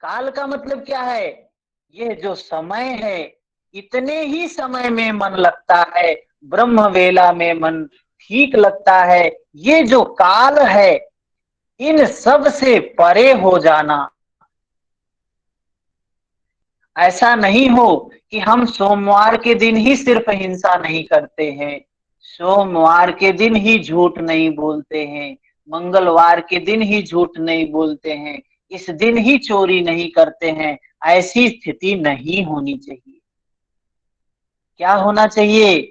काल का मतलब क्या है? यह जो समय है, इतने ही समय में मन लगता है, ब्रह्म वेला में मन ठीक लगता है। ये जो काल है, इन सब से परे हो जाना। ऐसा नहीं हो कि हम सोमवार के दिन ही सिर्फ हिंसा नहीं करते हैं, सोमवार के दिन ही झूठ नहीं बोलते हैं, मंगलवार के दिन ही झूठ नहीं बोलते हैं, इस दिन ही चोरी नहीं करते हैं। ऐसी स्थिति नहीं होनी चाहिए। क्या होना चाहिए?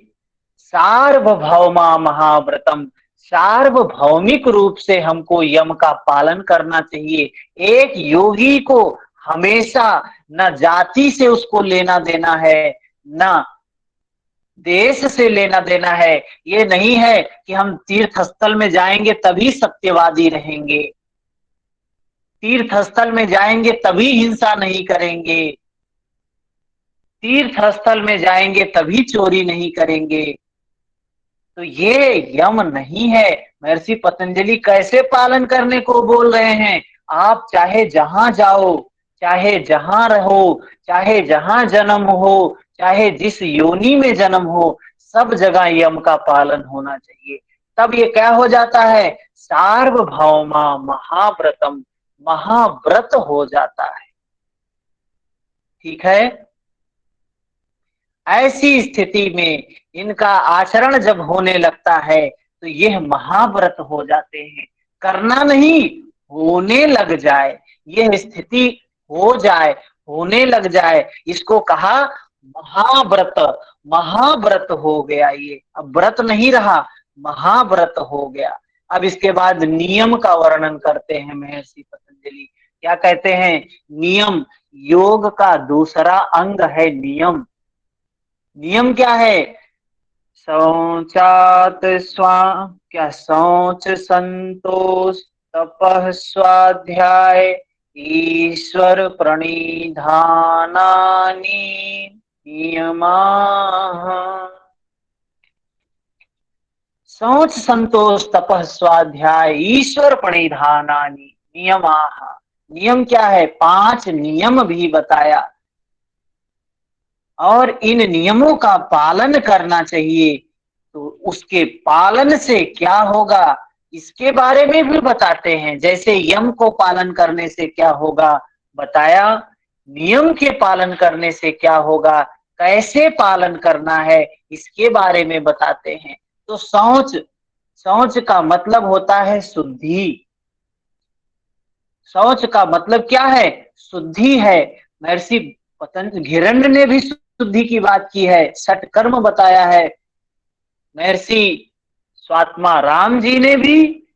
सार्वभौमा महाव्रतम। सार्वभौमिक रूप से हमको यम का पालन करना चाहिए। एक योगी को हमेशा न जाति से उसको लेना देना है, न देश से लेना देना है। ये नहीं है कि हम तीर्थ स्थल में जाएंगे तभी सत्यवादी रहेंगे, तीर्थ स्थल में जाएंगे तभी हिंसा नहीं करेंगे, तीर्थ स्थल में जाएंगे तभी चोरी नहीं करेंगे। तो ये यम नहीं है। महर्षि पतंजलि कैसे पालन करने को बोल रहे हैं? आप चाहे जहां जाओ, चाहे जहां रहो, चाहे जहां जन्म हो, चाहे जिस योनि में जन्म हो, सब जगह यम का पालन होना चाहिए। तब ये क्या हो जाता है? सार्वभौमा महाव्रतम, महाव्रत हो जाता है। ठीक है। ऐसी स्थिति में इनका आचरण जब होने लगता है तो यह महाव्रत हो जाते हैं। करना नहीं, होने लग जाए, यह स्थिति हो जाए, होने लग जाए, इसको कहा महाव्रत। महाव्रत हो गया ये, अब व्रत नहीं रहा, महाव्रत हो गया। अब इसके बाद नियम का वर्णन करते हैं महर्षि पतंजलि। क्या कहते हैं? नियम, योग का दूसरा अंग है नियम। नियम क्या है? शौचात स्वा क्या शौच संतोष तपः स्वाध्याय ईश्वर प्रणिधानानि नियमाः। शौच संतोष तपः स्वाध्याय ईश्वर प्रणिधानानि नियमाः। नियम क्या है? 5 नियम भी बताया, और इन नियमों का पालन करना चाहिए। तो उसके पालन से क्या होगा, इसके बारे में भी बताते हैं। जैसे यम को पालन करने से क्या होगा बताया, नियम के पालन करने से क्या होगा, कैसे पालन करना है, इसके बारे में बताते हैं। तो शौच, शौच का मतलब होता है शुद्धि। शौच का मतलब क्या है? शुद्धि है। महर्षि पतंजलि घिरण्य ने भी शुद्धि की बात की है, षटकर्म बताया है। महर्षि स्वात्मा राम जी ने भी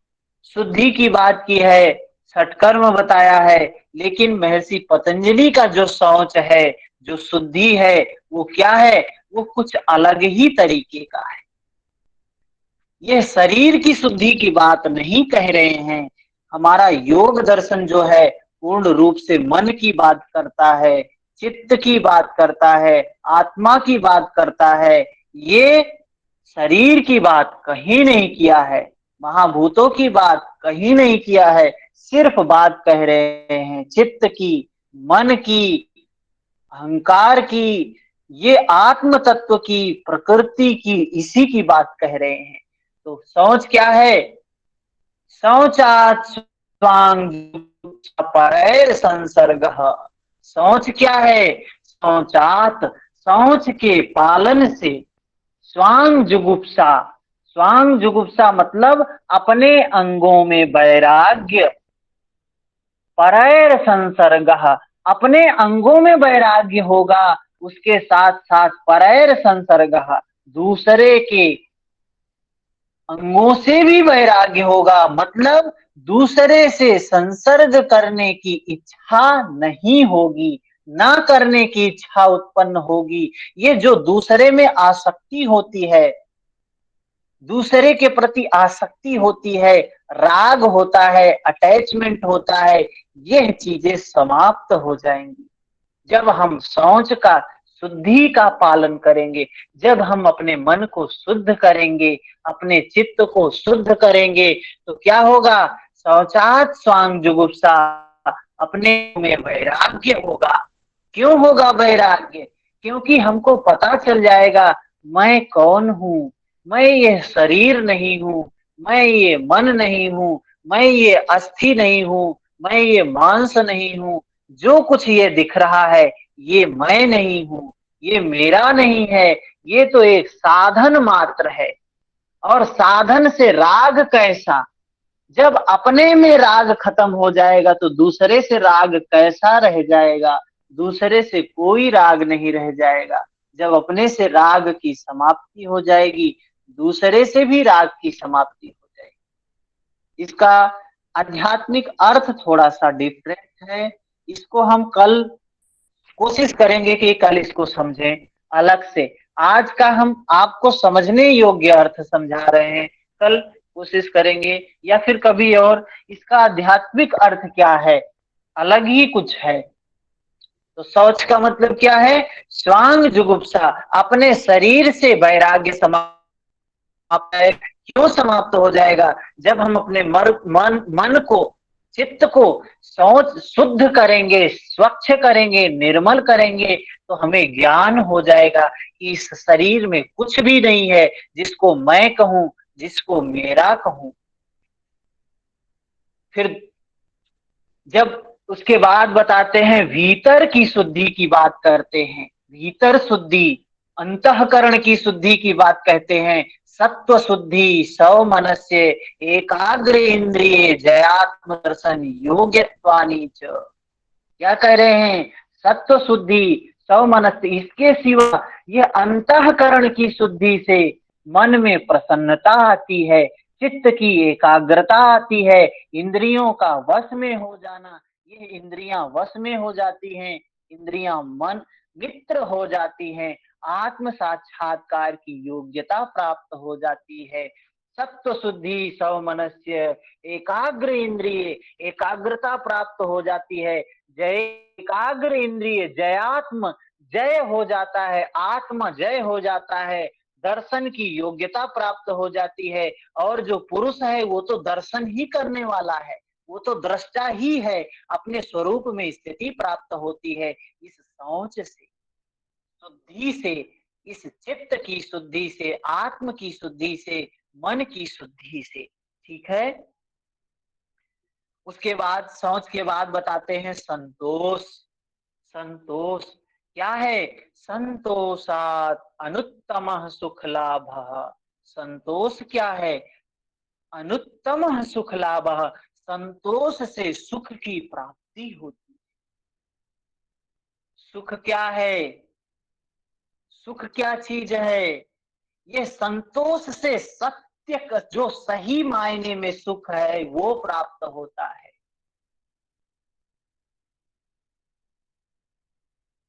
शुद्धि की बात की है, षटकर्म बताया है। लेकिन महर्षि पतंजलि का जो शौच है, जो शुद्धि है, वो क्या है? वो कुछ अलग ही तरीके का है। यह शरीर की शुद्धि की बात नहीं कह रहे हैं। हमारा योग दर्शन जो है पूर्ण रूप से मन की बात करता है, चित्त की बात करता है, आत्मा की बात करता है। ये शरीर की बात कहीं नहीं किया है, महाभूतों की बात कहीं नहीं किया है। सिर्फ बात कह रहे हैं चित्त की, मन की, अहंकार की, ये आत्म तत्व की, प्रकृति की, इसी की बात कह रहे हैं। तो शौच क्या है? शौचात् स्वांग परैर संसर्ग। शौच क्या है? शौचात, शौच के पालन से, स्वांग जुगुप्सा, स्वांग जुगुप्सा मतलब अपने अंगों में वैराग्य, परैर संसर्ग, अपने अंगों में वैराग्य होगा, उसके साथ साथ परैर संसर्ग, दूसरे के अंगों से भी वैराग्य होगा। मतलब दूसरे से संसर्ग करने की इच्छा नहीं होगी, ना करने की इच्छा उत्पन्न होगी। ये जो दूसरे में आसक्ति होती है, दूसरे के प्रति आसक्ति होती है, राग होता है, अटैचमेंट होता है, यह चीजें समाप्त हो जाएंगी जब हम शौच का, शुद्धि का पालन करेंगे। जब हम अपने मन को शुद्ध करेंगे, अपने चित्त को शुद्ध करेंगे, तो क्या होगा? शौचात स्वांग जुगुप्सा, अपने में वैराग्य होगा। क्यों होगा वैराग्य? क्योंकि हमको पता चल जाएगा मैं कौन हूँ, मैं ये शरीर नहीं हूँ, मैं ये मन नहीं हूँ, मैं ये अस्थि नहीं हूँ, मैं ये मांस नहीं हूँ। जो कुछ ये दिख रहा है ये मैं नहीं हूँ, ये मेरा नहीं है, ये तो एक साधन मात्र है। और साधन से राग कैसा? जब अपने में राग खत्म हो जाएगा तो दूसरे से राग कैसा रह जाएगा? दूसरे से कोई राग नहीं रह जाएगा। जब अपने से राग की समाप्ति हो जाएगी, दूसरे से भी राग की समाप्ति हो जाएगी। इसका आध्यात्मिक अर्थ थोड़ा सा डिफरेंट है। इसको हम कल कोशिश करेंगे कि कल इसको समझें अलग से। आज का हम आपको समझने योग्य अर्थ समझा रहे हैं, कल कोशिश करेंगे या फिर कभी और इसका आध्यात्मिक अर्थ क्या है, अलग ही कुछ है। तो शौच का मतलब क्या है? स्वांग जुगुप्सा, अपने शरीर से वैराग्य समाप्त है। क्यों समाप्त हो जाएगा? जब हम अपने मन को, चित्त को सोच शुद्ध करेंगे, स्वच्छ करेंगे, निर्मल करेंगे, तो हमें ज्ञान हो जाएगा कि इस शरीर में कुछ भी नहीं है जिसको मैं कहूं, जिसको मेरा कहूं। फिर जब उसके बाद बताते हैं भीतर की शुद्धि की बात करते हैं, भीतर शुद्धि, अंतःकरण की शुद्धि की बात कहते हैं। सत्व शुद्धि सौ मनस्य एकाग्र इंद्रिय जयात्म दर्शन योग्यत्वानि च। क्या कह रहे हैं? सत्व शुद्धि सौ मनस्य, इसके सिवा ये अंतःकरण की शुद्धि से मन में प्रसन्नता आती है, चित्त की एकाग्रता आती है, इंद्रियों का वश में हो जाना। ये इंद्रियां वश में हो जाती हैं, इंद्रियां मन मित्र हो जाती हैं, आत्म साक्षात्कार की योग्यता प्राप्त हो जाती है। सत्व शुद्धि सौ मनस्य एकाग्र इंद्रिय, एकाग्रता प्राप्त हो जाती है। जय, एकाग्र इंद्रिय जयात्म, जय हो जाता है, आत्मा जय हो जाता है, दर्शन की योग्यता प्राप्त हो जाती है। और जो पुरुष है वो तो दर्शन ही करने वाला है, वो तो दृष्टा ही है, अपने स्वरूप में स्थिति प्राप्त होती है इस सोच से, शुद्धि से, इस चित्त की शुद्धि से, आत्म की शुद्धि से, मन की शुद्धि से। ठीक है। उसके बाद सोच के बाद बताते हैं संतोष। संतोष क्या है? संतोषात अनुत्तम सुख लाभ। संतोष क्या है? अनुत्तम सुख लाभ। संतोष से सुख की प्राप्ति होती है। सुख क्या है? सुख क्या चीज है? ये संतोष से सत्य का जो सही मायने में सुख है वो प्राप्त होता है।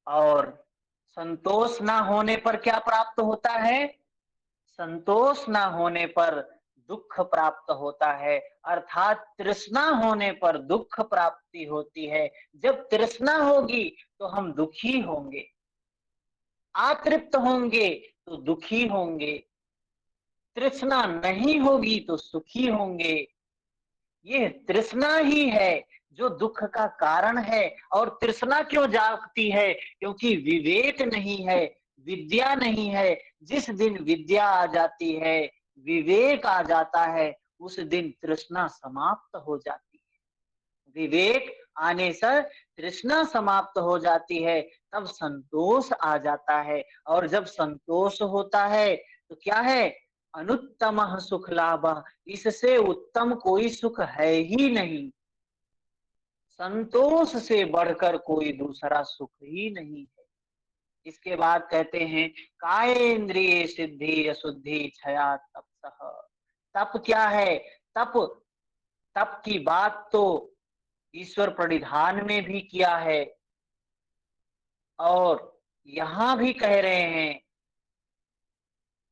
और संतोष ना होने पर क्या प्राप्त होता है? संतोष ना होने पर दुख प्राप्त होता है, अर्थात तृष्णा होने पर दुख प्राप्ति होती है। जब तृष्णा होगी तो हम दुखी होंगे, अतृप्त होंगे तो दुखी होंगे, तृष्णा नहीं होगी तो सुखी होंगे। ये तृष्णा ही है जो दुख का कारण है। और तृष्णा क्यों जागती है? क्योंकि विवेक नहीं है, विद्या नहीं है। जिस दिन विद्या आ जाती है, विवेक आ जाता है, उस दिन तृष्णा समाप्त हो जाती है। विवेक आने से तृष्णा समाप्त हो जाती है, तब संतोष आ जाता है। और जब संतोष होता है तो क्या है? अनुत्तम सुख लाभ, इससे उत्तम कोई सुख है ही नहीं। संतोष से बढ़कर कोई दूसरा सुख ही नहीं है। इसके बाद कहते हैं कायेन्द्रिय सिद्धि अशुद्धि क्षया तपसः। तप क्या है? तप, तप की बात तो ईश्वर प्रणिधान में भी किया है और यहां भी कह रहे हैं,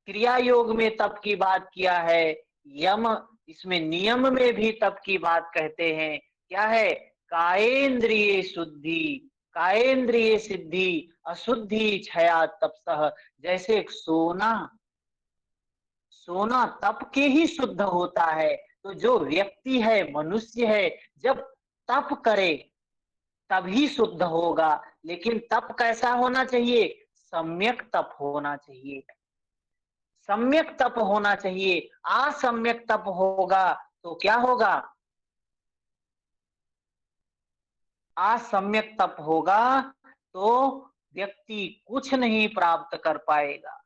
क्रिया योग में तप की बात किया है, यम इसमें नियम में भी तप की बात कहते हैं। क्या है? कायेन्द्रिय शुद्धि, कायेन्द्रिय सिद्धि अशुद्धि क्षया तपसः। जैसे एक सोना, सोना तप के ही शुद्ध होता है। तो जो व्यक्ति है, मनुष्य है, जब तप करे तभी शुद्ध होगा। लेकिन तप कैसा होना चाहिए? सम्यक तप होना चाहिए, सम्यक तप होना चाहिए। असम्यक तप होगा तो क्या होगा? असम्यक तप होगा तो व्यक्ति कुछ नहीं प्राप्त कर पाएगा,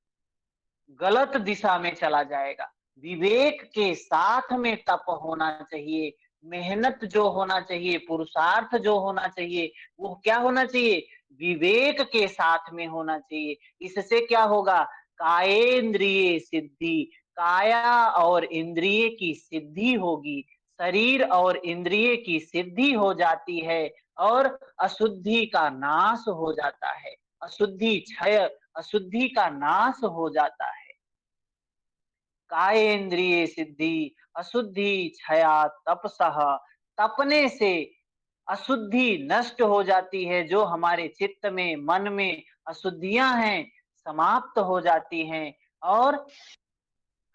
गलत दिशा में चला जाएगा। विवेक के साथ में तप होना चाहिए, मेहनत जो होना चाहिए, पुरुषार्थ जो होना चाहिए, वो क्या होना चाहिए? विवेक के साथ में होना चाहिए। इससे क्या होगा? कायेंद्रिय सिद्धि, काया और इंद्रिय की सिद्धि होगी, शरीर और इंद्रिय की सिद्धि हो जाती है और अशुद्धि का नाश हो जाता है, अशुद्धि क्षय, अशुद्धि का नाश हो जाता है। कायेंद्रिय सिद्धि, अशुद्धि क्षया तपसः, तपने से अशुद्धि नष्ट हो जाती है। जो हमारे चित्त में, मन में अशुद्धियां हैं, समाप्त हो जाती हैं और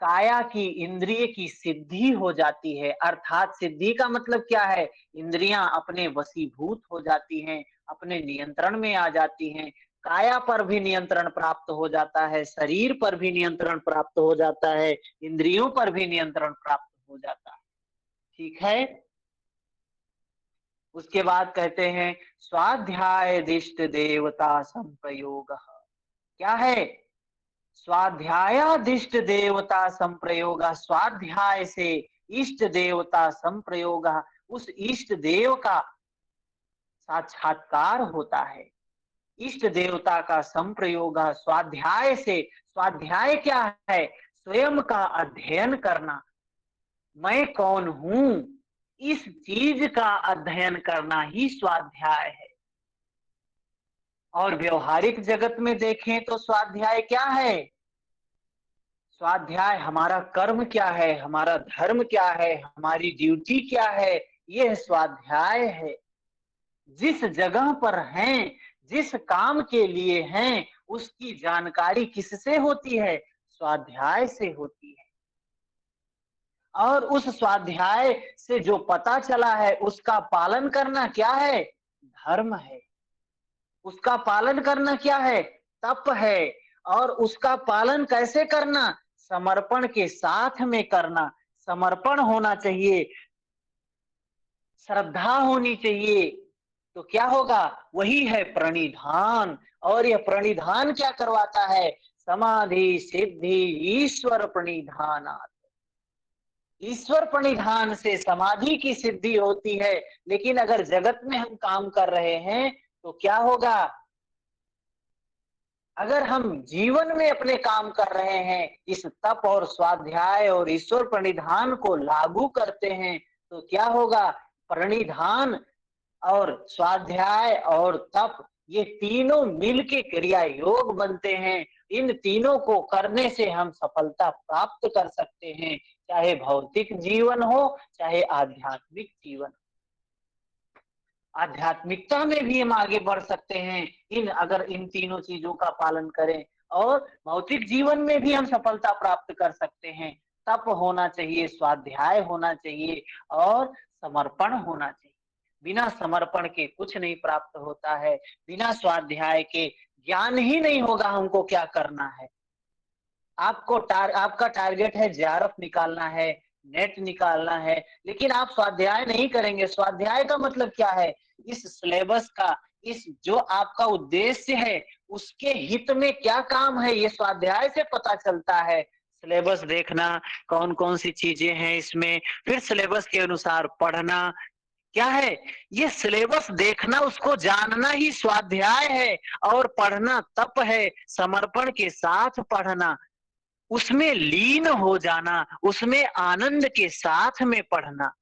काया की, इंद्रिय की सिद्धि हो जाती है। अर्थात सिद्धि का मतलब क्या है? इंद्रियां अपने वशीभूत हो जाती हैं, अपने नियंत्रण में आ जाती हैं। काया पर भी नियंत्रण प्राप्त हो जाता है, शरीर पर भी नियंत्रण प्राप्त हो जाता है, इंद्रियों पर भी नियंत्रण प्राप्त हो जाता है। ठीक है। उसके बाद कहते हैं स्वाध्याय दिष्ट देवता संप्रयोग। क्या है? स्वाध्यायादिष्ट देवता संप्रयोग, स्वाध्याय से इष्ट देवता संप्रयोग, उस इष्ट देव का साक्षात्कार होता है, इष्ट देवता का संप्रयोग स्वाध्याय से। स्वाध्याय क्या है? स्वयं का अध्ययन करना, मैं कौन हूं, इस चीज का अध्ययन करना ही स्वाध्याय है। और व्यवहारिक जगत में देखें तो स्वाध्याय क्या है? स्वाध्याय हमारा कर्म क्या है, हमारा धर्म क्या है, हमारी ड्यूटी क्या है, यह स्वाध्याय है। जिस जगह पर हैं, जिस काम के लिए हैं, उसकी जानकारी किससे होती है? स्वाध्याय से होती है। और उस स्वाध्याय से जो पता चला है उसका पालन करना क्या है? धर्म है। उसका पालन करना क्या है? तप है। और उसका पालन कैसे करना? समर्पण के साथ में करना। समर्पण होना चाहिए, श्रद्धा होनी चाहिए। तो क्या होगा? वही है प्रणिधान। और यह प्रणिधान क्या करवाता है? समाधि सिद्धि ईश्वर प्रणिधानात्। ईश्वर प्रणिधान से समाधि की सिद्धि होती है। लेकिन अगर जगत में हम काम कर रहे हैं तो क्या होगा? अगर हम जीवन में अपने काम कर रहे हैं, इस तप और स्वाध्याय और ईश्वर प्रणिधान को लागू करते हैं, तो क्या होगा? प्रणिधान और स्वाध्याय और तप, ये तीनों मिलके क्रिया योग बनते हैं। इन तीनों को करने से हम सफलता प्राप्त कर सकते हैं, चाहे भौतिक जीवन हो, चाहे आध्यात्मिक जीवन। आध्यात्मिकता में भी हम आगे बढ़ सकते हैं अगर इन तीनों चीजों का पालन करें। और भौतिक जीवन में भी हम सफलता प्राप्त कर सकते हैं। तप होना चाहिए, स्वाध्याय होना चाहिए और समर्पण होना चाहिए। बिना समर्पण के कुछ नहीं प्राप्त होता है। बिना स्वाध्याय के ज्ञान ही नहीं होगा हमको क्या करना है। आपका टारगेट है जेआरएफ निकालना है, नेट निकालना है, लेकिन आप स्वाध्याय नहीं करेंगे। स्वाध्याय का मतलब क्या है? इस सिलेबस का, इस जो आपका उद्देश्य है उसके हित में क्या काम है, ये स्वाध्याय से पता चलता है। सिलेबस देखना, कौन कौन सी चीजें हैं इसमें, फिर सिलेबस के अनुसार पढ़ना। क्या है? ये सिलेबस देखना, उसको जानना ही स्वाध्याय है। और पढ़ना तप है, समर्पण के साथ पढ़ना, उसमें लीन हो जाना, उसमें आनंद के साथ में पढ़ना।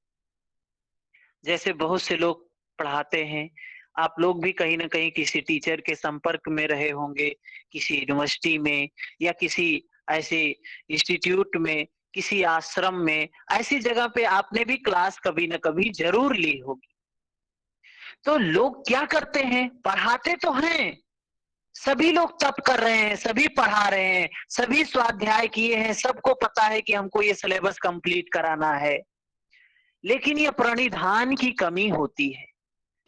जैसे बहुत से लोग पढ़ाते हैं, आप लोग भी कहीं ना कहीं किसी टीचर के संपर्क में रहे होंगे, किसी यूनिवर्सिटी में या किसी ऐसे इंस्टीट्यूट में, किसी आश्रम में, ऐसी जगह पे आपने भी क्लास कभी ना कभी जरूर ली होगी। तो लोग क्या करते हैं? पढ़ाते तो हैं, सभी लोग तप कर रहे हैं, सभी पढ़ा रहे हैं, सभी स्वाध्याय किए हैं, सबको पता है कि हमको ये सिलेबस कंप्लीट कराना है, लेकिन ये प्रणिधान की कमी होती है।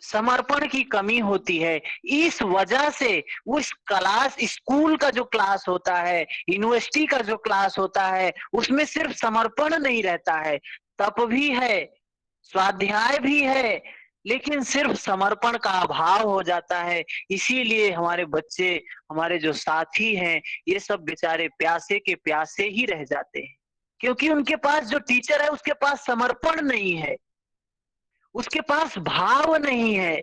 समर्पण की कमी होती है। इस वजह से उस क्लास, स्कूल का जो क्लास होता है, यूनिवर्सिटी का जो क्लास होता है, उसमें सिर्फ समर्पण नहीं रहता है, तप भी है, स्वाध्याय भी है, लेकिन सिर्फ समर्पण का अभाव हो जाता है। इसीलिए हमारे बच्चे, हमारे जो साथी हैं, ये सब बेचारे प्यासे के प्यासे ही रह जाते हैं, क्योंकि उनके पास जो टीचर है उसके पास समर्पण नहीं है, उसके पास भाव नहीं है,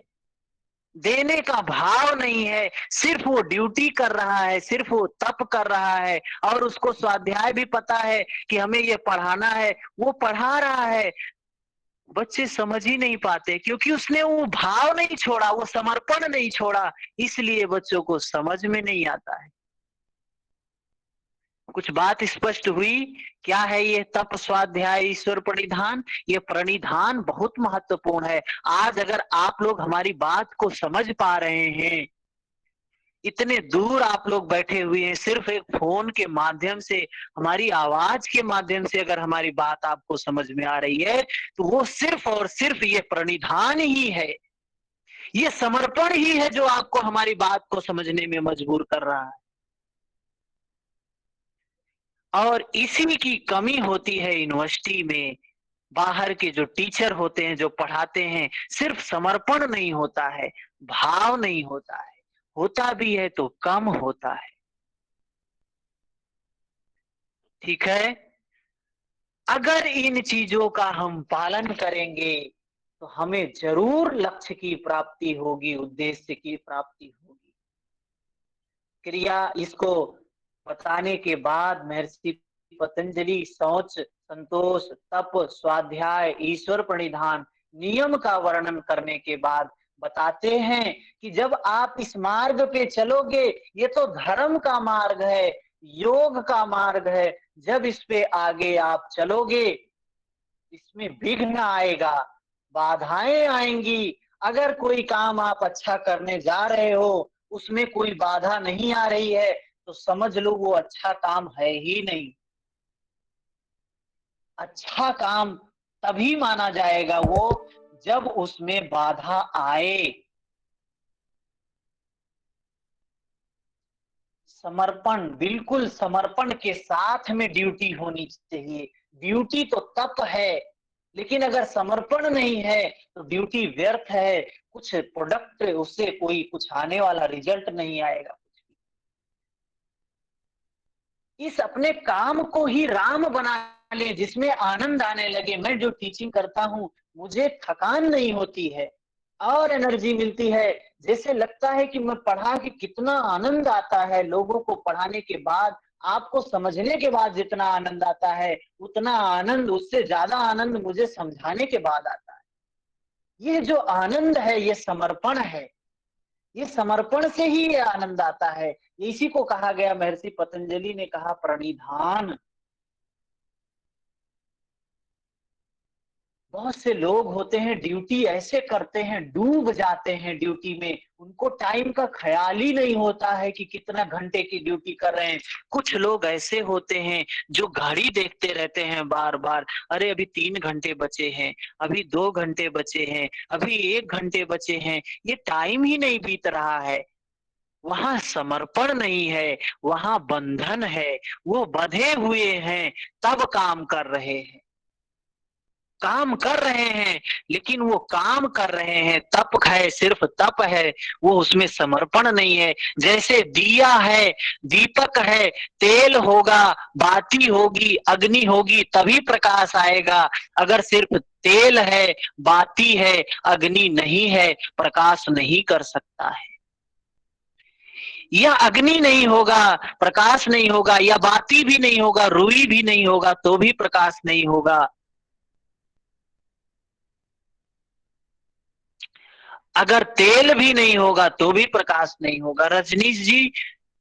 देने का भाव नहीं है, सिर्फ वो ड्यूटी कर रहा है, सिर्फ वो तप कर रहा है, और उसको स्वाध्याय भी पता है कि हमें ये पढ़ाना है, वो पढ़ा रहा है। बच्चे समझ ही नहीं पाते, क्योंकि उसने वो भाव नहीं छोड़ा, वो समर्पण नहीं छोड़ा, इसलिए बच्चों को समझ में नहीं आता है। कुछ बात स्पष्ट हुई? क्या है ये तप, स्वाध्याय, ईश्वर प्रणिधान? ये प्रणिधान बहुत महत्वपूर्ण है। आज अगर आप लोग हमारी बात को समझ पा रहे हैं, इतने दूर आप लोग बैठे हुए हैं, सिर्फ एक फोन के माध्यम से, हमारी आवाज के माध्यम से अगर हमारी बात आपको समझ में आ रही है, तो वो सिर्फ और सिर्फ ये प्रणिधान ही है, ये समर्पण ही है जो आपको हमारी बात को समझने में मजबूर कर रहा है। और इसी की कमी होती है यूनिवर्सिटी में। बाहर के जो टीचर होते हैं, जो पढ़ाते हैं, सिर्फ समर्पण नहीं होता है, भाव नहीं होता है, होता भी है तो कम होता है। ठीक है, अगर इन चीजों का हम पालन करेंगे तो हमें जरूर लक्ष्य की प्राप्ति होगी, उद्देश्य की प्राप्ति होगी। क्रिया इसको बताने के बाद महर्षि पतंजलि शौच, संतोष, तप, स्वाध्याय, ईश्वर प्रणिधान, नियम का वर्णन करने के बाद बताते हैं कि जब आप इस मार्ग पे चलोगे, ये तो धर्म का मार्ग है, योग का मार्ग है, जब इस पे आगे आप चलोगे, इसमें विघ्न आएगा, बाधाएं आएंगी। अगर कोई काम आप अच्छा करने जा रहे हो, उसमें कोई बाधा नहीं आ रही है, तो समझ लो वो अच्छा काम है ही नहीं। अच्छा काम तभी माना जाएगा वो, जब उसमें बाधा आए। समर्पण, बिल्कुल समर्पण के साथ में ड्यूटी होनी चाहिए। ड्यूटी तो तप है, लेकिन अगर समर्पण नहीं है तो ड्यूटी व्यर्थ है, कुछ प्रोडक्ट उससे कोई कुछ आने वाला रिजल्ट नहीं आएगा। इस अपने काम को ही राम बना ले, जिसमें आनंद आने लगे। मैं जो टीचिंग करता हूं, मुझे थकान नहीं होती है और एनर्जी मिलती है, जैसे लगता है कि मैं पढ़ा के कितना आनंद आता है। लोगों को पढ़ाने के बाद, आपको समझने के बाद जितना आनंद आता है, उतना आनंद, उससे ज्यादा आनंद मुझे समझाने के बाद आता है। ये जो आनंद है, ये समर्पण है, ये समर्पण से ही ये आनंद आता है। इसी को कहा गया, महर्षि पतंजलि ने कहा प्रणिधान। बहुत से लोग होते हैं, ड्यूटी ऐसे करते हैं, डूब जाते हैं ड्यूटी में, उनको टाइम का ख्याल ही नहीं होता है कि कितना घंटे की ड्यूटी कर रहे हैं। कुछ लोग ऐसे होते हैं जो घड़ी देखते रहते हैं बार बार, अरे अभी 3 घंटे बचे हैं, अभी 2 घंटे बचे हैं, अभी 1 घंटे बचे हैं, ये टाइम ही नहीं बीत रहा है। वहां समर्पण नहीं है, वहां बंधन है, वो बंधे हुए हैं, तब काम कर रहे हैं, काम कर रहे हैं, लेकिन वो काम कर रहे हैं, तप है, सिर्फ तप है, वो उसमें समर्पण नहीं है। जैसे दिया है, दीपक है, तेल होगा, बाती होगी, अग्नि होगी, तभी प्रकाश आएगा। अगर सिर्फ तेल है, बाती है, अग्नि नहीं है, प्रकाश नहीं कर सकता है। या अग्नि नहीं होगा, प्रकाश नहीं होगा, या बाती भी नहीं होगा, रुई भी नहीं होगा, तो भी प्रकाश नहीं होगा। अगर तेल भी नहीं होगा तो भी प्रकाश नहीं होगा। रजनीश जी,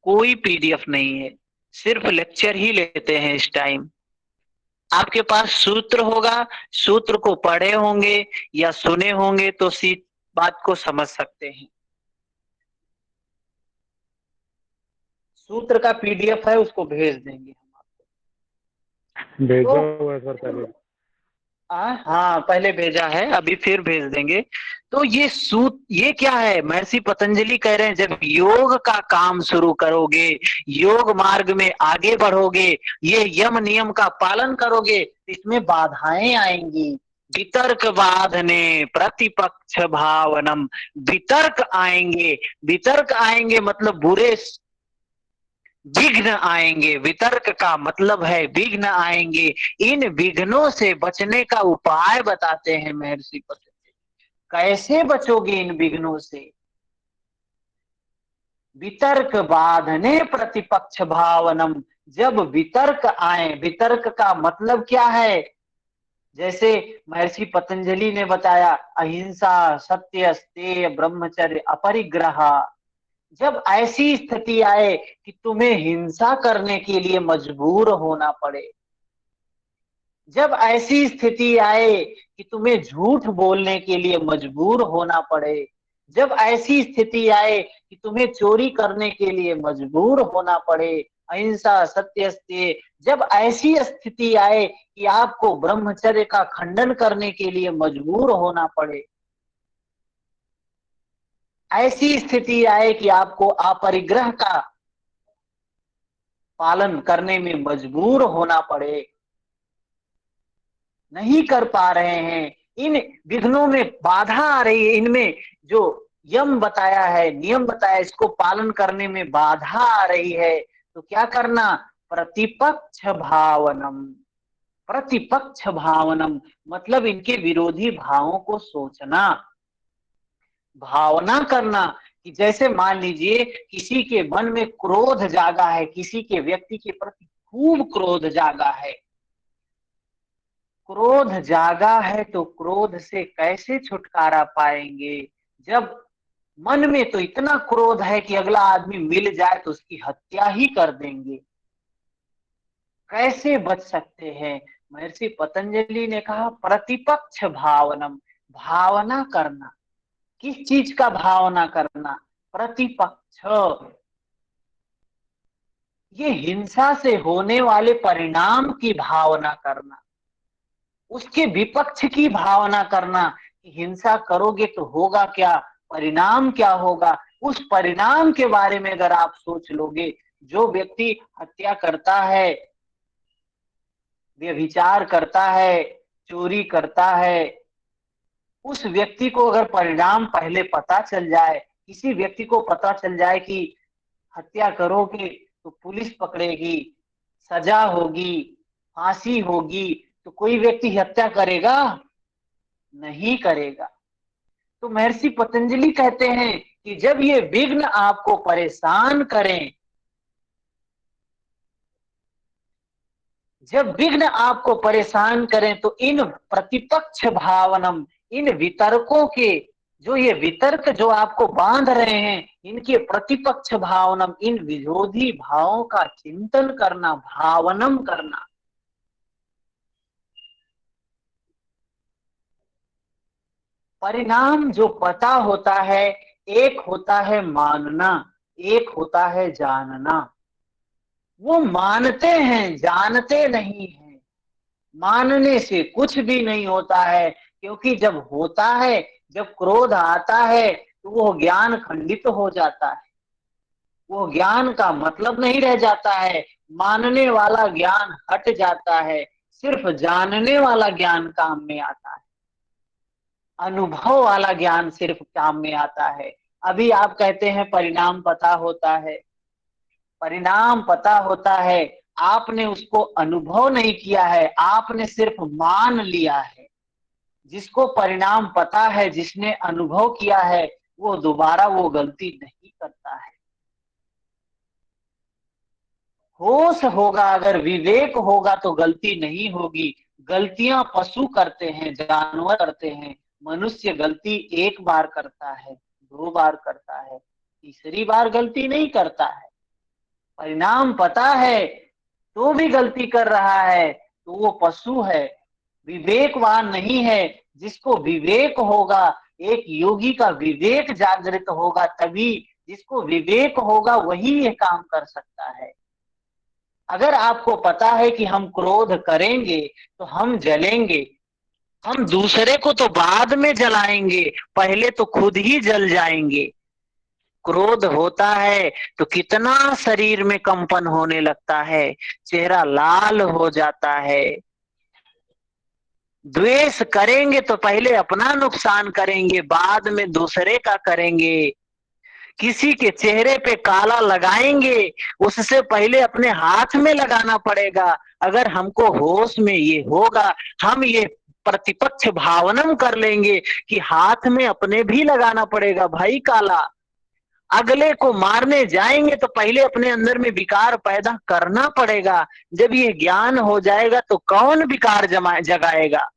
कोई पीडीएफ नहीं है, सिर्फ लेक्चर ही लेते हैं इस टाइम। आपके पास सूत्र होगा, सूत्र को पढ़े होंगे या सुने होंगे तो सी बात को समझ सकते हैं। सूत्र का पीडीएफ है, उसको भेज देंगे हम आपको। भेजा तो हुआ है सर पहले। हाँ पहले भेजा है, अभी फिर भेज देंगे। तो ये क्या है, महर्षि पतंजलि कह रहे हैं जब योग का काम शुरू करोगे, योग मार्ग में आगे बढ़ोगे, ये यम नियम का पालन करोगे, इसमें बाधाएं आएंगी। वितर्क बाधने प्रतिपक्ष भावनम, वितर्क आएंगे, वितर्क आएंगे मतलब बुरे विघ्न आएंगे, वितर्क का मतलब है विघ्न आएंगे। इन विघ्नों से बचने का उपाय बताते हैं महर्षि पतंजलि। कैसे बचोगे इन विघ्नों से? वितर्क बाधने प्रतिपक्ष भावनम, जब वितर्क आए, वितर्क का मतलब क्या है? जैसे महर्षि पतंजलि ने बताया, अहिंसा, सत्य, स्तेय, ब्रह्मचर्य, अपरिग्रह। जब ऐसी स्थिति आए कि तुम्हें हिंसा करने के लिए मजबूर होना पड़े, जब ऐसी स्थिति आए कि तुम्हें झूठ बोलने के लिए मजबूर होना पड़े, जब ऐसी स्थिति आए कि तुम्हें चोरी करने के लिए मजबूर होना पड़े, अहिंसा, सत्य, स्तेय, जब ऐसी स्थिति आए कि आपको ब्रह्मचर्य का खंडन करने के लिए मजबूर होना पड़े, ऐसी स्थिति आए कि आपको अपरिग्रह का पालन करने में मजबूर होना पड़े, नहीं कर पा रहे हैं, इन विघ्नों में बाधा आ रही है, इनमें जो यम बताया है, नियम बताया, इसको पालन करने में बाधा आ रही है, तो क्या करना? प्रतिपक्ष भावनम, प्रतिपक्ष भावनम मतलब इनके विरोधी भावों को सोचना, भावना करना। कि जैसे मान लीजिए किसी के मन में क्रोध जागा है, किसी के व्यक्ति के प्रति खूब क्रोध जागा है, क्रोध जागा है तो क्रोध से कैसे छुटकारा पाएंगे? जब मन में तो इतना क्रोध है कि अगला आदमी मिल जाए तो उसकी हत्या ही कर देंगे, कैसे बच सकते हैं? महर्षि पतंजलि ने कहा प्रतिपक्ष भावनम, भावना करना। किस चीज का भावना करना? प्रतिपक्ष, ये हिंसा से होने वाले परिणाम की भावना करना, उसके विपक्ष की भावना करना कि हिंसा करोगे तो होगा क्या, परिणाम क्या होगा, उस परिणाम के बारे में अगर आप सोच लोगे, जो व्यक्ति हत्या करता है, व्यभिचार करता है, चोरी करता है, उस व्यक्ति को अगर परिणाम पहले पता चल जाए, किसी व्यक्ति को पता चल जाए कि हत्या करोगे तो पुलिस पकड़ेगी, सजा होगी, फांसी होगी, तो कोई व्यक्ति हत्या करेगा? नहीं करेगा। तो महर्षि पतंजलि कहते हैं कि जब ये विघ्न आपको परेशान करें, जब विघ्न आपको परेशान करें, तो इन प्रतिपक्ष भावनम, इन वितर्कों के, जो ये वितर्क जो आपको बांध रहे हैं, इनके प्रतिपक्ष भावनम, इन विरोधी भावों का चिंतन करना, भावनम करना। परिणाम जो पता होता है, एक होता है मानना, एक होता है जानना। वो मानते हैं, जानते नहीं हैं। मानने से कुछ भी नहीं होता है, क्योंकि जब होता है, जब क्रोध आता है, तो वो ज्ञान खंडित हो जाता है, वो ज्ञान का मतलब नहीं रह जाता है, मानने वाला ज्ञान हट जाता है, सिर्फ जानने वाला ज्ञान काम में आता है, अनुभव वाला ज्ञान सिर्फ काम में आता है। अभी आप कहते हैं परिणाम पता होता है, परिणाम पता होता है, आपने उसको अनुभव नहीं किया है, आपने सिर्फ मान लिया है। जिसको परिणाम पता है, जिसने अनुभव किया है, वो दोबारा वो गलती नहीं करता है। होश होगा, अगर विवेक होगा तो गलती नहीं होगी। गलतियां पशु करते हैं, जानवर करते हैं, मनुष्य गलती एक बार करता है, दो बार करता है, तीसरी बार गलती नहीं करता है। परिणाम पता है तो भी गलती कर रहा है, तो वो पशु है, विवेकवान नहीं है। जिसको विवेक होगा, एक योगी का विवेक जागृत होगा, तभी जिसको विवेक होगा वही ये काम कर सकता है। अगर आपको पता है कि हम क्रोध करेंगे तो हम जलेंगे, हम दूसरे को तो बाद में जलाएंगे, पहले तो खुद ही जल जाएंगे। क्रोध होता है तो कितना शरीर में कंपन होने लगता है, चेहरा लाल हो जाता है। द्वेष करेंगे तो पहले अपना नुकसान करेंगे, बाद में दूसरे का करेंगे। किसी के चेहरे पे काला लगाएंगे, उससे पहले अपने हाथ में लगाना पड़ेगा। अगर हमको होश में ये होगा, हम ये प्रतिपक्ष भावनम कर लेंगे कि हाथ में अपने भी लगाना पड़ेगा भाई काला। अगले को मारने जाएंगे तो पहले अपने अंदर में विकार पैदा करना पड़ेगा। जब ये ज्ञान हो जाएगा तो कौन विकार जगाएगा।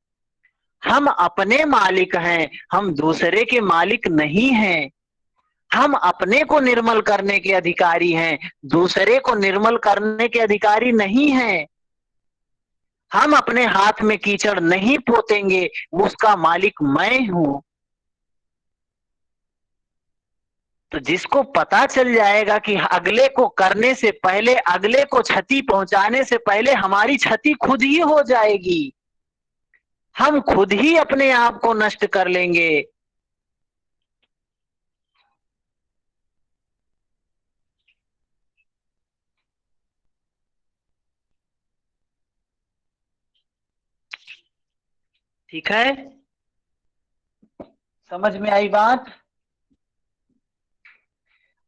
हम अपने मालिक हैं, हम दूसरे के मालिक नहीं हैं। हम अपने को निर्मल करने के अधिकारी हैं, दूसरे को निर्मल करने के अधिकारी नहीं हैं। हम अपने हाथ में कीचड़ नहीं पोतेंगे, उसका मालिक मैं हूं। तो जिसको पता चल जाएगा कि अगले को करने से पहले, अगले को क्षति पहुंचाने से पहले हमारी क्षति खुद ही हो जाएगी, हम खुद ही अपने आप को नष्ट कर लेंगे। ठीक है, समझ में आई बात।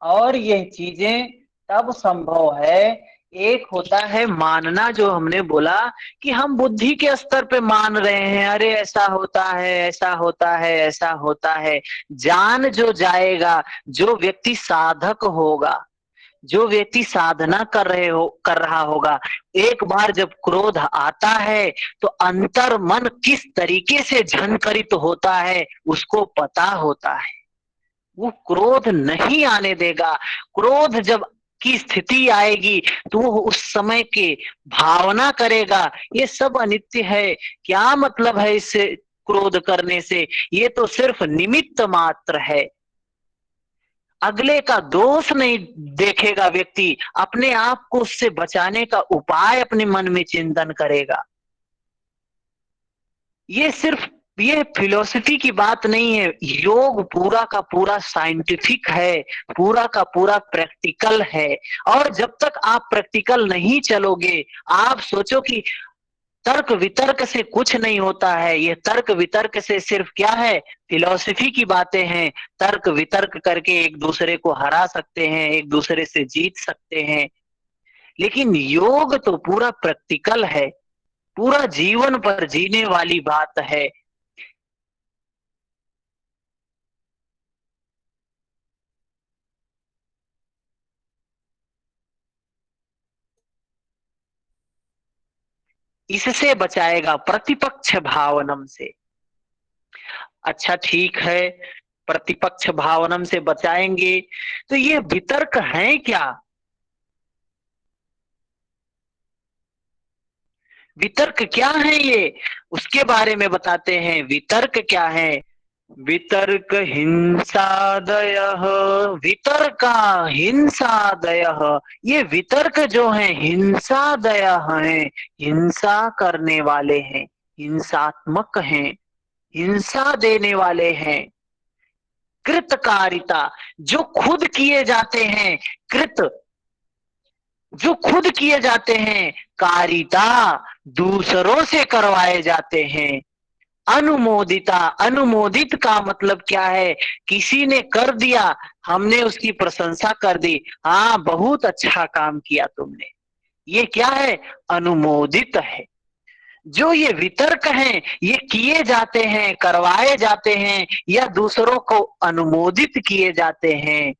और ये चीजें तब संभव है, एक होता है मानना, जो हमने बोला कि हम बुद्धि के स्तर पे मान रहे हैं, अरे ऐसा होता है, ऐसा होता है, ऐसा होता है। जान जो जाएगा, जो व्यक्ति साधक होगा, जो व्यक्ति साधना कर रहा होगा, एक बार जब क्रोध आता है तो अंतर मन किस तरीके से झंकरित होता है उसको पता होता है। वो क्रोध नहीं आने देगा। क्रोध जब की स्थिति आएगी तो वो उस समय के भावना करेगा, ये सब अनित्य है, क्या मतलब है इससे क्रोध करने से, ये तो सिर्फ निमित्त मात्र है। अगले का दोष नहीं देखेगा व्यक्ति, अपने आप को उससे बचाने का उपाय अपने मन में चिंतन करेगा। ये सिर्फ ये फिलोसफी की बात नहीं है, योग पूरा का पूरा साइंटिफिक है, पूरा का पूरा प्रैक्टिकल है। और जब तक आप प्रैक्टिकल नहीं चलोगे, आप सोचो कि तर्क वितर्क से कुछ नहीं होता है, ये तर्क वितर्क से सिर्फ क्या है, फिलोसफी की बातें हैं। तर्क वितर्क करके एक दूसरे को हरा सकते हैं, एक दूसरे से जीत सकते हैं, लेकिन योग तो पूरा प्रैक्टिकल है, पूरा जीवन पर जीने वाली बात है। इससे बचाएगा प्रतिपक्ष भावनम से। अच्छा ठीक है, प्रतिपक्ष भावनम से बचाएंगे, तो ये वितर्क है क्या? वितर्क क्या है ये, उसके बारे में बताते हैं। वितर्क क्या है? वितर्क हिंसादय, वितर्का हिंसादय। ये वितर्क जो है हिंसादय हैं, हिंसा करने वाले हैं, हिंसात्मक हैं, हिंसा देने वाले हैं। कृतकारिता, जो खुद किए जाते हैं, कृत जो खुद किए जाते हैं, कारिता दूसरों से करवाए जाते हैं। अनुमोदिता, अनुमोदित का मतलब क्या है, किसी ने कर दिया, हमने उसकी प्रशंसा कर दी, हाँ बहुत अच्छा काम किया तुमने, ये क्या है, अनुमोदित है। जो ये वितर्क हैं, ये किए जाते हैं, करवाए जाते हैं, या दूसरों को अनुमोदित किए जाते हैं।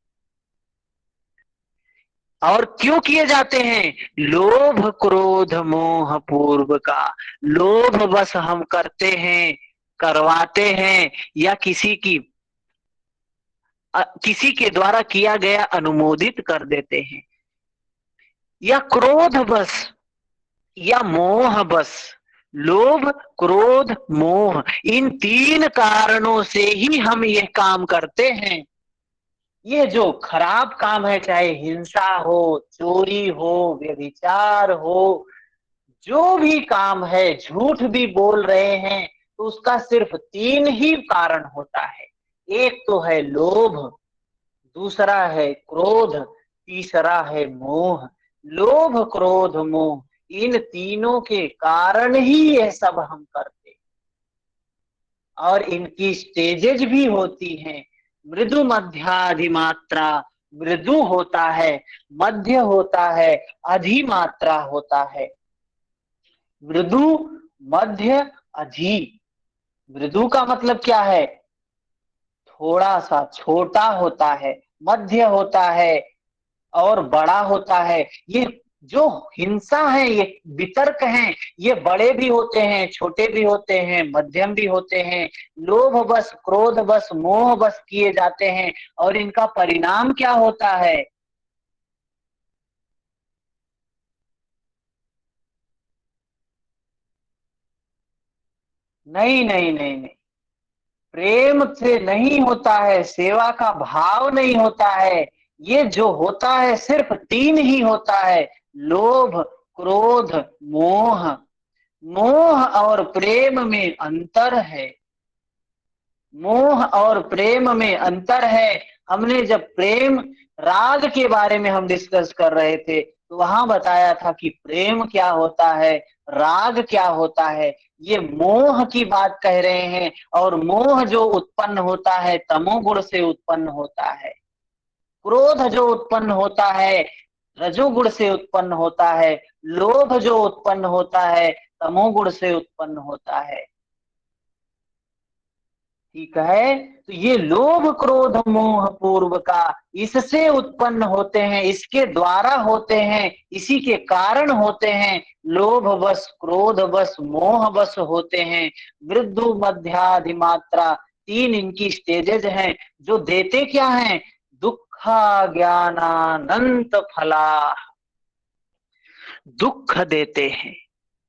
और क्यों किए जाते हैं? लोभ क्रोध मोह पूर्व का, लोभ बस हम करते हैं, करवाते हैं, या किसी के द्वारा किया गया अनुमोदित कर देते हैं, या क्रोध बस, या मोह बस। लोभ क्रोध मोह, इन तीन कारणों से ही हम ये काम करते हैं। ये जो खराब काम है, चाहे हिंसा हो, चोरी हो, व्यभिचार हो, जो भी काम है, झूठ भी बोल रहे हैं, तो उसका सिर्फ 3 ही कारण होता है। एक तो है लोभ, दूसरा है क्रोध, तीसरा है मोह। लोभ क्रोध मोह इन तीनों के कारण ही यह सब हम करते, और इनकी स्टेजेज भी होती हैं। मृदु मध्याधिमात्रा, मृदु होता है, मध्य होता है, अधिमात्रा होता है। मृदु, मध्य, अधि। मृदु का मतलब क्या है? थोड़ा सा छोटा होता है, मध्य होता है और बड़ा होता है। ये जो हिंसा है, ये वितर्क हैं, ये बड़े भी होते हैं, छोटे भी होते हैं, मध्यम भी होते हैं। लोभ बस, क्रोध बस, मोह बस किए जाते हैं, और इनका परिणाम क्या होता है? नहीं नहीं नहीं नहीं, प्रेम से नहीं होता है, सेवा का भाव नहीं होता है। ये जो होता है सिर्फ 3 ही होता है, लोभ, क्रोध, मोह। मोह और प्रेम में अंतर है, मोह और प्रेम में अंतर है। हमने जब प्रेम राग के बारे में हम डिस्कस कर रहे थे, तो वहां बताया था कि प्रेम क्या होता है, राग क्या होता है। ये मोह की बात कह रहे हैं, और मोह जो उत्पन्न होता है तमोगुण से उत्पन्न होता है। क्रोध जो उत्पन्न होता है रजोगुण से उत्पन्न होता है। लोभ जो उत्पन्न होता है तमोगुण से उत्पन्न होता है। ठीक है, तो ये लोभ क्रोध मोह पूर्व का इससे उत्पन्न होते हैं, इसके द्वारा होते हैं, इसी के कारण होते हैं। लोभ बस, क्रोध बस, मोह बस होते हैं। मृदु मध्याधिमात्रा, 3 इनकी स्टेजेस हैं, जो देते क्या हैं? दुखा ज्ञानानंत फला, दुख देते हैं।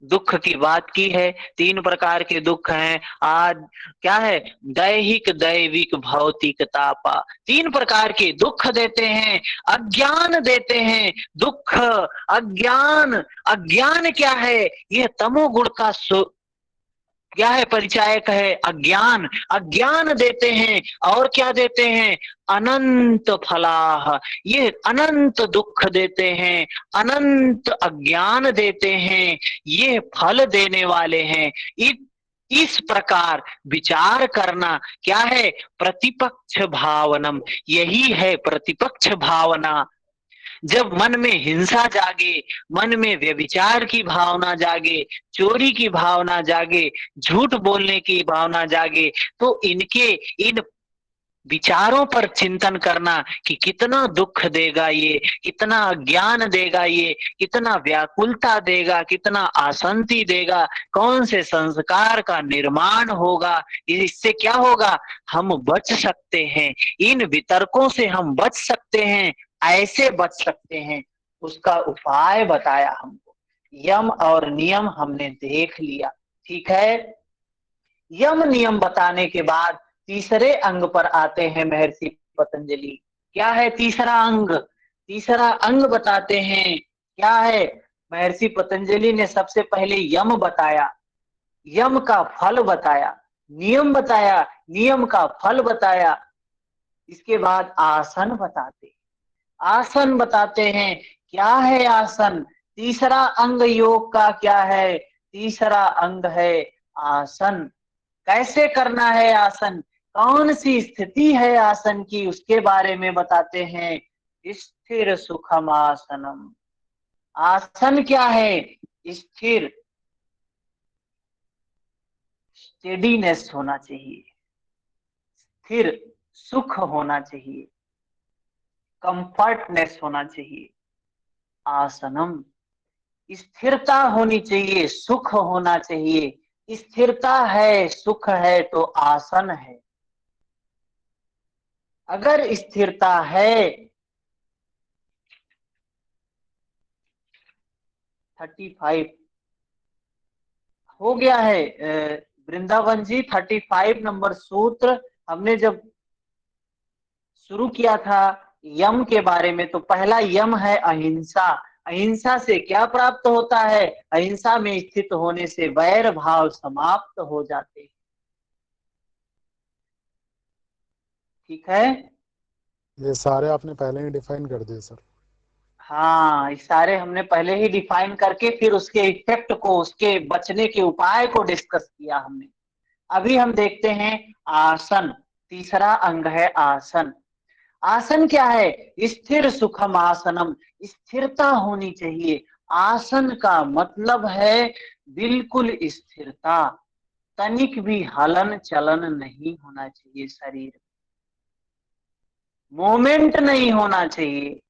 दुख की बात की है, 3 प्रकार के दुख हैं। आज क्या है? दैहिक, दैविक, भौतिक, तापा। 3 प्रकार के दुख देते हैं। अज्ञान देते हैं। दुख, अज्ञान। अज्ञान क्या है? यह तमोगुण का क्या है? परिचायक है अज्ञान। अज्ञान देते हैं, और क्या देते हैं? अनंत फलाह, ये अनंत दुख देते हैं, अनंत अज्ञान देते हैं, ये फल देने वाले हैं। इस प्रकार विचार करना क्या है? प्रतिपक्ष भावनम, यही है प्रतिपक्ष भावना। जब मन में हिंसा जागे, मन में व्यभिचार की भावना जागे, चोरी की भावना जागे, झूठ बोलने की भावना जागे, तो इनके इन विचारों पर चिंतन करना कि कितना दुख देगा ये, कितना ज्ञान देगा ये, कितना व्याकुलता देगा, कितना आसंति देगा, कौन से संस्कार का निर्माण होगा। इससे क्या होगा? हम बच सकते हैं, इन वितर्कों से हम बच सकते हैं। ऐसे बच सकते हैं, उसका उपाय बताया हमको। यम और नियम हमने देख लिया, ठीक है। यम नियम बताने के बाद तीसरे अंग पर आते हैं महर्षि पतंजलि। क्या है तीसरा अंग? तीसरा अंग बताते हैं, क्या है? महर्षि पतंजलि ने सबसे पहले यम बताया, यम का फल बताया, नियम बताया, नियम का फल बताया। इसके बाद आसन बताते, आसन बताते हैं। क्या है आसन? तीसरा अंग योग का क्या है? तीसरा अंग है आसन। कैसे करना है आसन? कौन सी स्थिति है आसन की, उसके बारे में बताते हैं। स्थिर सुखम आसनम। आसन क्या है? स्थिर, स्टेडीनेस होना चाहिए, स्थिर सुख होना चाहिए, कंफर्टनेस होना चाहिए। आसनम, स्थिरता होनी चाहिए, सुख होना चाहिए। स्थिरता है, सुख है, तो आसन है। अगर स्थिरता है, 35 हो गया है वृंदावन जी। 35 नंबर सूत्र हमने जब शुरू किया था यम के बारे में, तो पहला यम है अहिंसा। अहिंसा से क्या प्राप्त होता है? अहिंसा में स्थित होने से वैर भाव समाप्त हो जाते हैं। ठीक है। ये सारे आपने पहले ही डिफाइन कर दिए सर। हाँ, ये सारे हमने पहले ही डिफाइन करके फिर उसके इफेक्ट को, उसके बचने के उपाय को डिस्कस किया हमने। अभी हम देखते हैं आसन। तीसरा अंग है आसन। आसन क्या है? स्थिर सुखम आसनम। स्थिरता होनी चाहिए। आसन का मतलब है बिल्कुल स्थिरता। तनिक भी हलन चलन नहीं होना चाहिए शरीर। मोमेंट नहीं होना चाहिए।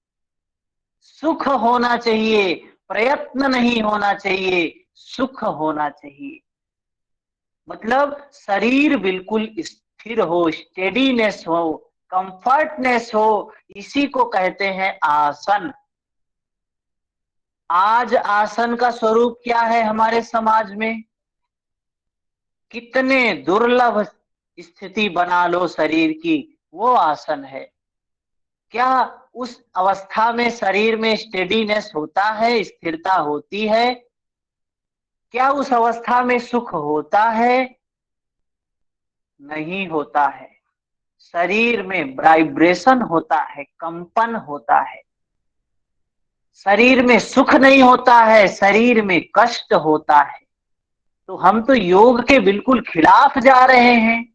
सुख होना चाहिए। प्रयत्न नहीं होना चाहिए। सुख होना चाहिए। मतलब शरीर बिल्कुल स्थिर हो, स्टेडीनेस हो, कंफर्टनेस हो। इसी को कहते हैं आसन। आज आसन का स्वरूप क्या है हमारे समाज में? कितने दुर्लभ स्थिति बना लो शरीर की, वो आसन है। क्या उस अवस्था में शरीर में स्टेडीनेस होता है, स्थिरता होती है? क्या उस अवस्था में सुख होता है? नहीं होता है। शरीर में वाइब्रेशन होता है, कंपन होता है। शरीर में सुख नहीं होता है, शरीर में कष्ट होता है। तो हम तो योग के बिल्कुल खिलाफ जा रहे हैं।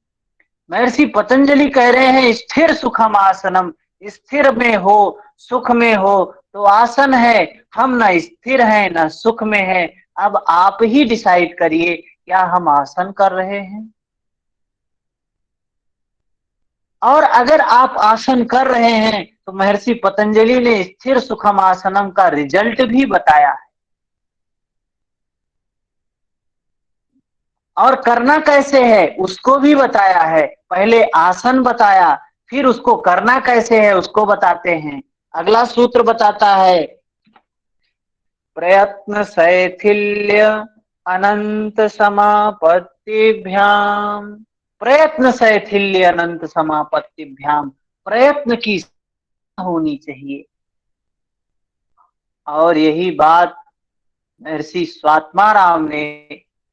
महर्षि पतंजलि कह रहे हैं स्थिर सुखम आसनम। स्थिर में हो, सुख में हो तो आसन है। हम ना स्थिर हैं ना सुख में है। अब आप ही डिसाइड करिए, क्या हम आसन कर रहे हैं? और अगर आप आसन कर रहे हैं तो महर्षि पतंजलि ने स्थिर सुखम आसनम का रिजल्ट भी बताया है। और करना कैसे है उसको भी बताया है। पहले आसन बताया, फिर उसको करना कैसे है उसको बताते हैं। अगला सूत्र बताता है प्रयत्न शैथिल्य अनंत समापत्तिभ्याम। प्रयत्न शैथिल्य अनंत समापत्तिभ्याम। प्रयत्न की होनी चाहिए। और यही बात महर्षि स्वात्माराम ने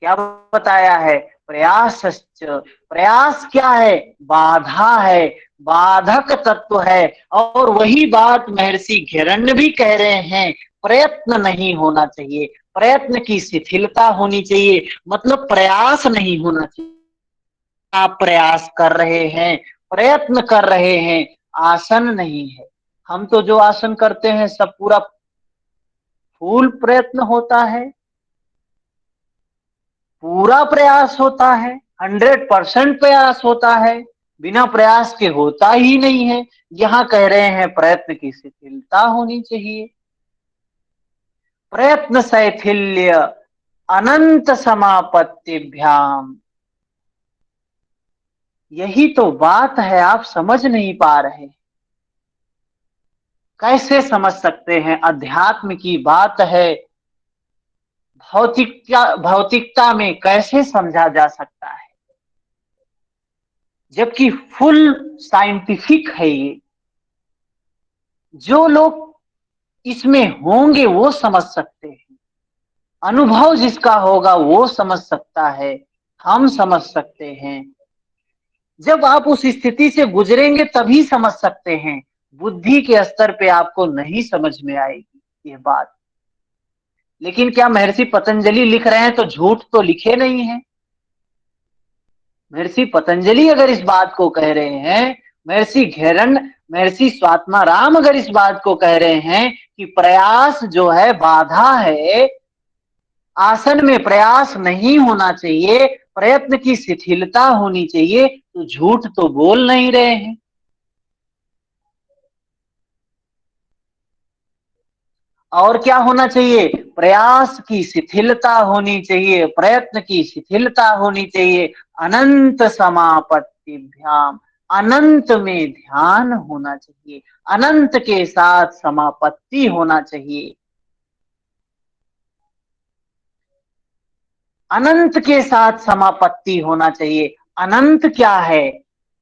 क्या बताया है? प्रयास। प्रयास क्या है? बाधा है, बाधक तत्व है। और वही बात महर्षि घेरण्य भी कह रहे हैं, प्रयत्न नहीं होना चाहिए। प्रयत्न की शिथिलता होनी चाहिए, मतलब प्रयास नहीं होना चाहिए। आप प्रयास कर रहे हैं, प्रयत्न कर रहे हैं, आसन नहीं है। हम तो जो आसन करते हैं सब पूरा फूल प्रयत्न होता है, पूरा प्रयास होता है, 100% प्रयास होता है। बिना प्रयास के होता ही नहीं है। यहाँ कह रहे हैं प्रयत्न की शिथिलता होनी चाहिए। प्रयत्न शैथिल्य अनंत समापत्तिभ्याम। यही तो बात है, आप समझ नहीं पा रहे। कैसे समझ सकते हैं? अध्यात्म की बात है, भौतिकता में कैसे समझा जा सकता है? जबकि फुल साइंटिफिक है ये। जो लोग इसमें होंगे वो समझ सकते हैं। अनुभव जिसका होगा वो समझ सकता है। हम समझ सकते हैं। जब आप उस स्थिति से गुजरेंगे तभी समझ सकते हैं। बुद्धि के स्तर पे आपको नहीं समझ में आएगी ये बात। लेकिन क्या महर्षि पतंजलि लिख रहे हैं तो झूठ तो लिखे नहीं है। महर्षि पतंजलि अगर इस बात को कह रहे हैं, महर्षि घेरन, महर्षि स्वात्माराम अगर इस बात को कह रहे हैं कि प्रयास जो है बाधा है, आसन में प्रयास नहीं होना चाहिए, प्रयत्न की शिथिलता होनी चाहिए, तो झूठ तो बोल नहीं रहे हैं। और क्या होना चाहिए? प्रयास की शिथिलता होनी चाहिए, प्रयत्न की शिथिलता होनी चाहिए। अनंत समापत्तिभ्याम। अनंत में ध्यान होना चाहिए, अनंत के साथ समापत्ति होना चाहिए। अनंत के साथ समापत्ति होना चाहिए। अनंत क्या है?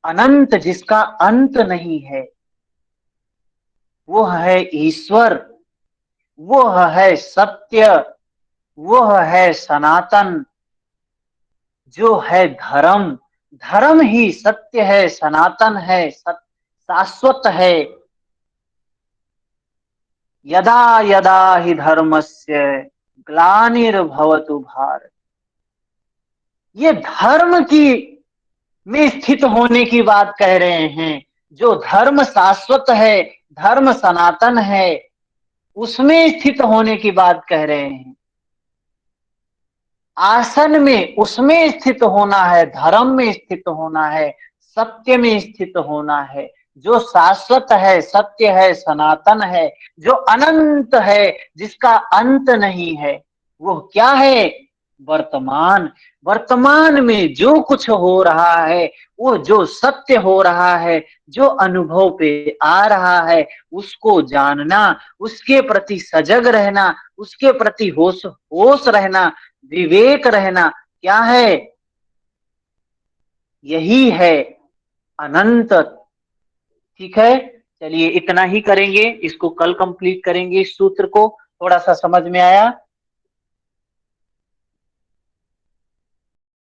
अनंत जिसका अंत नहीं है, वो है ईश्वर, वो है सत्य, वो है सनातन, जो है धर्म, धर्म ही सत्य है, सनातन है, शाश्वत है। यदा यदा हि धर्मस्य ग्लानिर्भवतु भारत। ये धर्म की में स्थित होने की बात कह रहे हैं। जो धर्म शाश्वत है, धर्म सनातन है, उसमें स्थित होने की बात कह रहे हैं। आसन में उसमें स्थित होना है, धर्म में स्थित होना है, सत्य में स्थित होना है। जो शाश्वत है, सत्य है, सनातन है, जो अनंत है, जिसका अंत नहीं है, वो क्या है? वर्तमान। वर्तमान में जो कुछ हो रहा है, वो जो सत्य हो रहा है, जो अनुभव पे आ रहा है, उसको जानना, उसके प्रति सजग रहना, उसके प्रति होश होश रहना, विवेक रहना, क्या है? यही है अनंत। ठीक है, चलिए इतना ही करेंगे, इसको कल कंप्लीट करेंगे। इस सूत्र को थोड़ा सा समझ में आया?